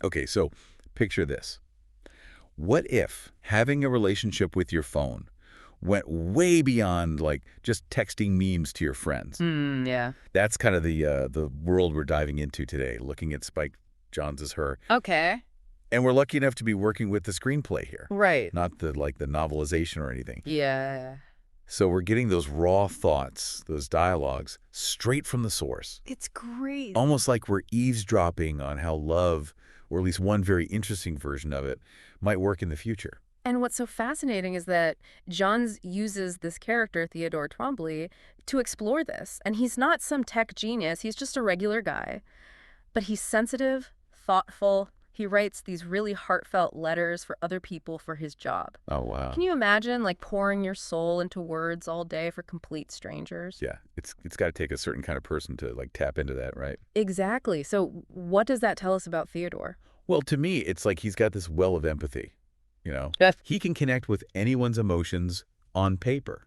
Okay, so picture this. What if having a relationship with your phone went way beyond like just texting memes to your friends? Yeah. That's kind of the world we're diving into today, looking at Spike Jonze's Her. Okay. And we're lucky enough to be working with the screenplay here, Right. not the novelization or anything. Yeah. So we're getting those raw thoughts, those dialogues, straight from the source. It's great. Almost like we're eavesdropping on how love, or at least one very interesting version of it, might work in the future. And what's so fascinating is that Johns uses this character, Theodore Trombley, to explore this. And he's not some tech genius. He's just a regular guy. But he's sensitive, thoughtful. He writes these really heartfelt letters for other people for his job. Oh, wow. Can you imagine, like, pouring your soul into words all day for complete strangers? Yeah, it's got to take a certain kind of person to, like, tap into that, right? Exactly. So what does that tell us about Theodore? Well, to me, it's like he's got this well of empathy, you know? Yes. He can connect with anyone's emotions on paper.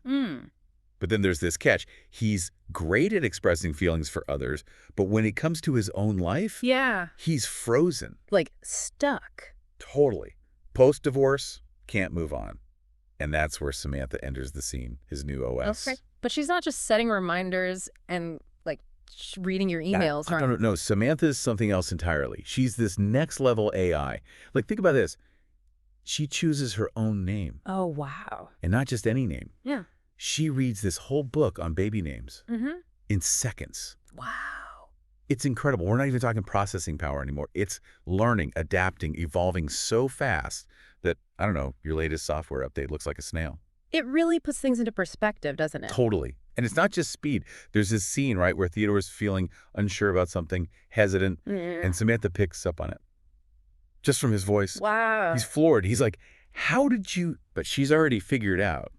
But then there's this catch. He's great at expressing feelings for others, but when it comes to his own life, Yeah. he's frozen. Like, stuck. Totally. Post-divorce, can't move on. And that's where Samantha enters the scene, his new OS. Okay. But she's not just setting reminders and, like, reading your emails. No, Samantha is something else entirely. She's this next-level AI. Like, think about this. She chooses her own name. Oh, wow. And not just any name. Yeah. She reads this whole book on baby names in seconds. Wow. It's incredible. We're not even talking processing power anymore. It's learning, adapting, evolving so fast that, I don't know, your latest software update looks like a snail. It really puts things into perspective, doesn't it? Totally. And it's not just speed. There's this scene, right, where Theodore's feeling unsure about something, hesitant, and Samantha picks up on it. Just from his voice. Wow. He's floored. He's like, how did you... But she's already figured out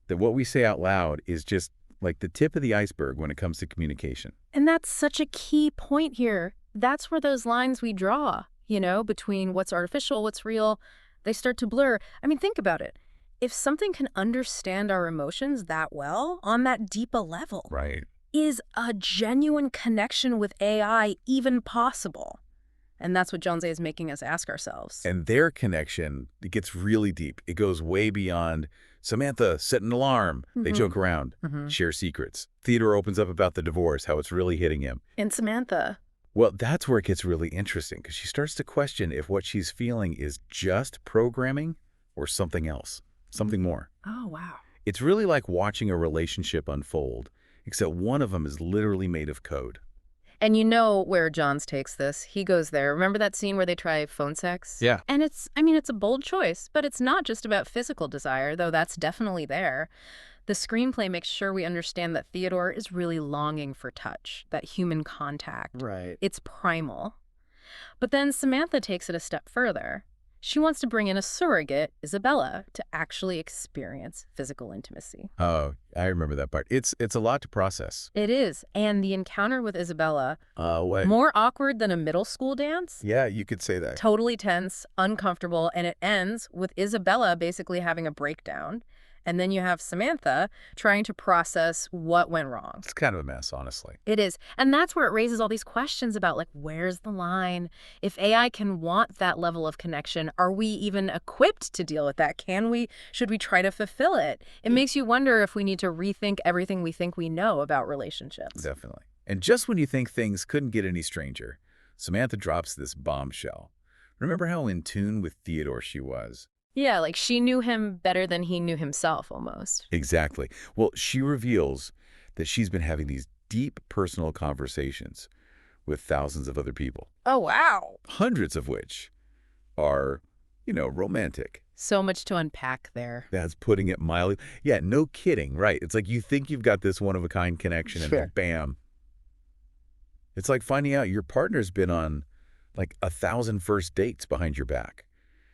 that what we say out loud is just like the tip of the iceberg when it comes to communication. And that's such a key point here. That's where those lines we draw, you know, between what's artificial, what's real, they start to blur. I mean, think about it. If something can understand our emotions that well, on that deep a level, Right. is a genuine connection with AI even possible? And that's what Jonze is making us ask ourselves. And their connection, it gets really deep. It goes way beyond Samantha, set an alarm. They joke around, share secrets. Theodore opens up about the divorce, how it's really hitting him. And Samantha. Well, that's where it gets really interesting, because she starts to question if what she's feeling is just programming or something else, something more. Oh, wow. It's really like watching a relationship unfold, except one of them is literally made of code. And you know where Johns takes this. He goes there. Remember that scene where they try phone sex? Yeah. And it's a bold choice, but it's not just about physical desire, though that's definitely there. The screenplay makes sure we understand that Theodore is really longing for touch, that human contact. Right. It's primal. But then Samantha takes it a step further. She wants to bring in a surrogate, Isabella, to actually experience physical intimacy. Oh, I remember that part. It's a lot to process. It is. And the encounter with Isabella, What? more awkward than a middle school dance. Yeah, you could say that. Totally tense, uncomfortable, and it ends with Isabella basically having a breakdown. And then you have Samantha trying to process what went wrong. It's kind of a mess, honestly. It is. And that's where it raises all these questions about, like, where's the line? If AI can want that level of connection, are we even equipped to deal with that? Should we try to fulfill it? It makes you wonder if we need to rethink everything we think we know about relationships. Definitely. And just when you think things couldn't get any stranger, Samantha drops this bombshell. Remember how in tune with Theodore she was? Yeah, like she knew him better than he knew himself, almost. Exactly. Well, she reveals that she's been having these deep personal conversations with thousands of other people. Oh, wow. Hundreds of which are, romantic. So much to unpack there. That's putting it mildly. Yeah, no kidding, right. It's like you think you've got this one-of-a-kind connection and then bam. It's like finding out your partner's been on like 1,000 first dates behind your back.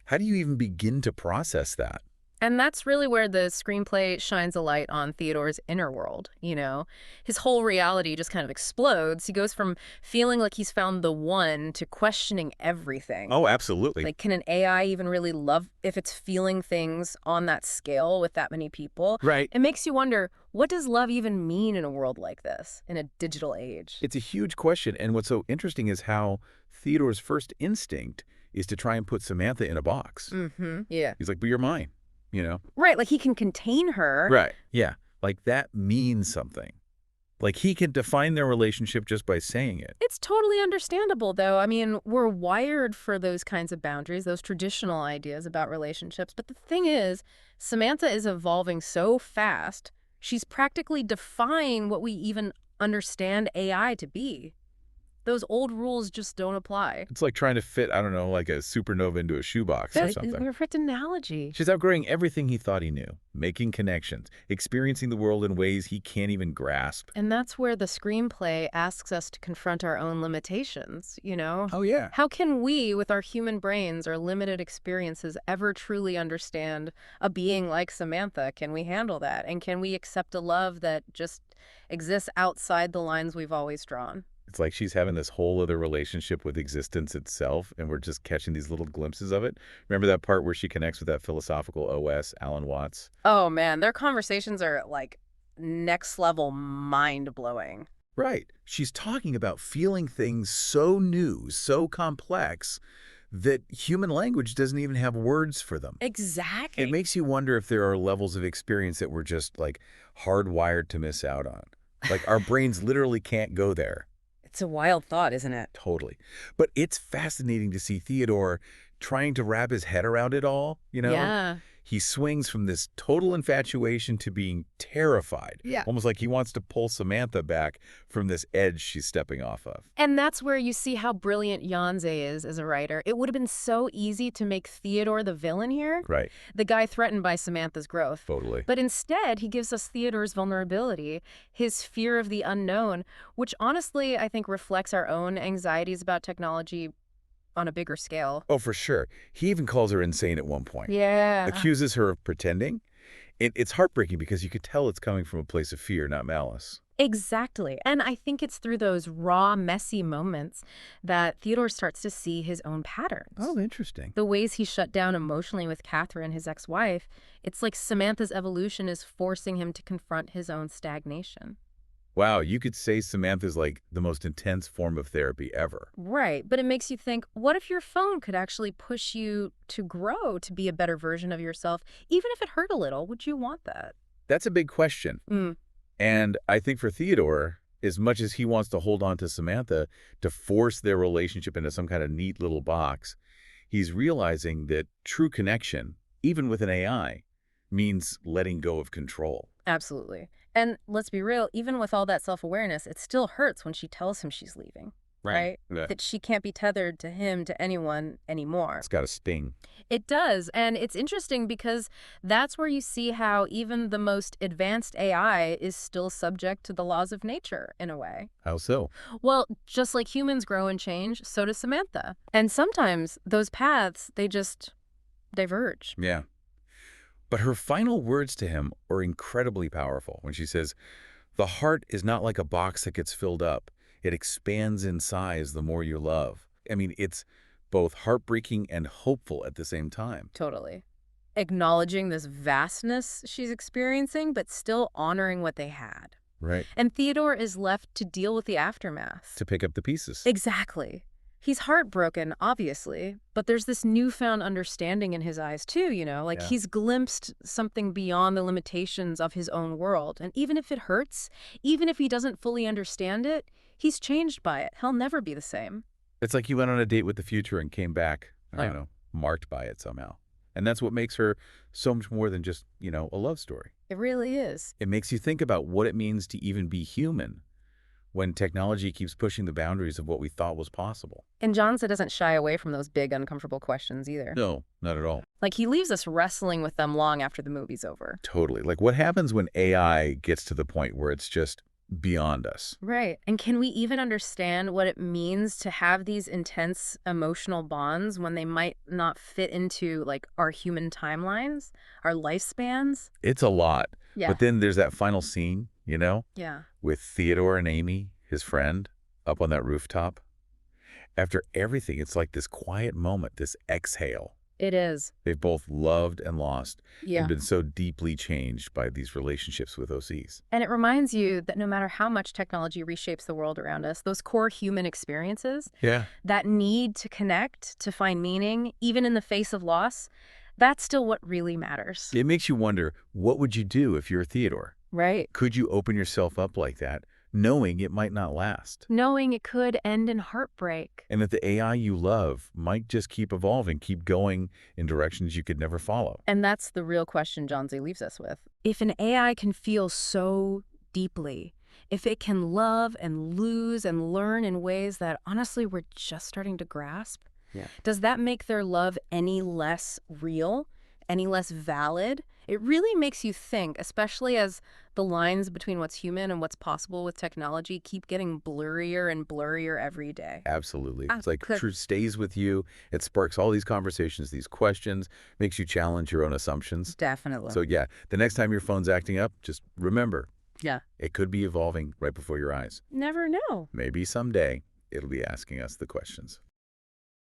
How do you even begin to process that? And that's really where the screenplay shines a light on Theodore's inner world, His whole reality just kind of explodes. He goes from feeling like he's found the one to questioning everything. Oh, absolutely. Like, can an AI even really love if it's feeling things on that scale with that many people? Right. It makes you wonder, what does love even mean in a world like this, in a digital age? It's a huge question. And what's so interesting is how Theodore's first instinct is to try and put Samantha in a box. Yeah. He's like, but you're mine, you know? Right, like he can contain her. Right, yeah. Like that means something. Like he can define their relationship just by saying it. It's totally understandable, though. I mean, we're wired for those kinds of boundaries, those traditional ideas about relationships. But the thing is, Samantha is evolving so fast, she's practically defying what we even understand AI to be. Those old rules just don't apply. It's like trying to fit, I don't know, like a supernova into a shoebox or That's a something. perfect analogy. She's outgrowing everything he thought he knew, making connections, experiencing the world in ways he can't even grasp. And that's where the screenplay asks us to confront our own limitations, you know? Oh, yeah. How can we, with our human brains or limited experiences, ever truly understand a being like Samantha? Can we handle that? And can we accept a love that just exists outside the lines we've always drawn? It's like she's having this whole other relationship with existence itself, and we're just catching these little glimpses of it. Remember that part where she connects with that philosophical OS, Alan Watts? Oh, man, their conversations are, like, next-level mind-blowing. Right. She's talking about feeling things so new, so complex, that human language doesn't even have words for them. Exactly. It makes you wonder if there are levels of experience that we're just, like, hardwired to miss out on. Like, our brains literally can't go there. It's a wild thought, isn't it? Totally. But it's fascinating to see Theodore trying to wrap his head around it all, you know? Yeah. He swings from this total infatuation to being terrified. Yeah. Almost like he wants to pull Samantha back from this edge she's stepping off of. And that's where you see how brilliant Jonze is as a writer. It would have been so easy to make Theodore the villain here. Right. The guy threatened by Samantha's growth. Totally. But instead, he gives us Theodore's vulnerability, his fear of the unknown, which honestly, I think reflects our own anxieties about technology on a bigger scale. Oh, for sure. He even calls her insane at one point. Yeah. Accuses her of pretending. It's heartbreaking because you could tell it's coming from a place of fear, not malice. Exactly. And I think it's through those raw, messy moments that Theodore starts to see his own patterns. Oh, interesting. The ways he shut down emotionally with Catherine, his ex-wife, it's like Samantha's evolution is forcing him to confront his own stagnation. Wow, you could say Samantha's like the most intense form of therapy ever. Right, but it makes you think, what if your phone could actually push you to grow, to be a better version of yourself? Even if it hurt a little, would you want that? That's a big question. And I think for Theodore, as much as he wants to hold on to Samantha to force their relationship into some kind of neat little box, he's realizing that true connection, even with an AI, means letting go of control. Absolutely. And let's be real, even with all that self-awareness, it still hurts when she tells him she's leaving, right? Yeah. That she can't be tethered to him, to anyone anymore. It's got a sting. It does. And it's interesting because that's where you see how even the most advanced AI is still subject to the laws of nature, in a way. How so? Well, just like humans grow and change, so does Samantha. And sometimes those paths, they just diverge. Yeah. But her final words to him are incredibly powerful when she says, "The heart is not like a box that gets filled up. It expands in size the more you love." I mean, it's both heartbreaking and hopeful at the same time. Totally. Acknowledging this vastness she's experiencing, but still honoring what they had. Right. And Theodore is left to deal with the aftermath. To pick up the pieces. Exactly. He's heartbroken, obviously, but there's this newfound understanding in his eyes, too, you know? Like, he's glimpsed something beyond the limitations of his own world. And even if it hurts, even if he doesn't fully understand it, he's changed by it. He'll never be the same. It's like he went on a date with the future and came back, I don't know, marked by it somehow. And that's what makes her so much more than just, you know, a love story. It really is. It makes you think about what it means to even be human when technology keeps pushing the boundaries of what we thought was possible. And Jonze doesn't shy away from those big, uncomfortable questions either. No, not at all. Like, he leaves us wrestling with them long after the movie's over. Totally. Like, what happens when AI gets to the point where it's just beyond us? Right. And can we even understand what it means to have these intense emotional bonds when they might not fit into, like, our human timelines, our lifespans? It's a lot. Yeah. But then there's that final scene, you know? Yeah. With Theodore and Amy, his friend, up on that rooftop. After everything, it's like this quiet moment, this exhale. It is. They've both loved and lost Yeah. and been so deeply changed by these relationships with OCs. And it reminds you that no matter how much technology reshapes the world around us, those core human experiences, Yeah. that need to connect, to find meaning, even in the face of loss, that's still what really matters. It makes you wonder, what would you do if you're Theodore? Right. Could you open yourself up like that, knowing it might not last? Knowing it could end in heartbreak. And that the AI you love might just keep evolving, keep going in directions you could never follow. And that's the real question Jonze leaves us with. If an AI can feel so deeply, if it can love and lose and learn in ways that honestly we're just starting to grasp, does that make their love any less real, any less valid? It really makes you think, especially as the lines between what's human and what's possible with technology keep getting blurrier and blurrier every day. Absolutely. It's like truth stays with you. It sparks all these conversations, these questions, makes you challenge your own assumptions. Definitely. So yeah, the next time your phone's acting up, just remember, Yeah. it could be evolving right before your eyes. Never know. Maybe someday it'll be asking us the questions.